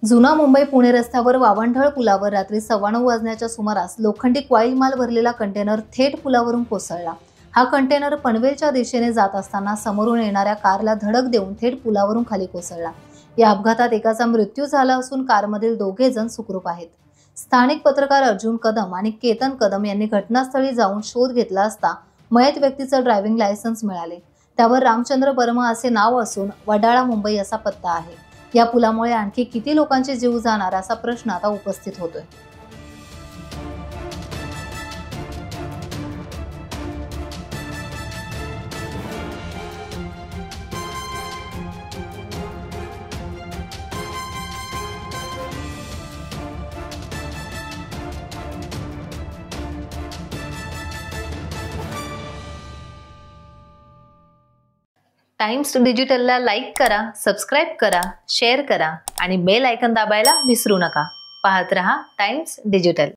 जुना मुंबई पुणे रस्त्यावर वावंढळ पुलावर रात्री 9:15 वाजण्याच्या सुमारास लोखंडी क्वाईल माल भरलेला कंटेनर थेट पुलावरून कोसळला। हा कंटेनर पनवेलच्या दिशेने जात असताना समोरून येणाऱ्या कारला धडक देऊन थेट पुलावरून खाली कोसळला। या अपघातात एकाचा मृत्यू झाला असून कारमधील दोघे जण सुखरूप आहेत। स्थानिक पत्रकार अर्जुन कदम आणि केतन कदम यांनी घटनास्थळी जाऊन शोध घेतला असता मयत व्यक्तीचे ड्रायव्हिंग लायसन्स मिळाले। त्यावर रामचंद्र वर्मा असे नाव असून वडाळा मुंबई असा पत्ता आहे। या पुलामुळे आणखी किती लोकांचे जीव जाणार असा प्रश्न आता उपस्थित होतोय। टाइम्स डिजिटलला लाईक करा, सबस्क्राइब करा, शेअर करा आणि बेल आयकॉन दाबायला विसरू नका। पाहत रहा टाइम्स डिजिटल।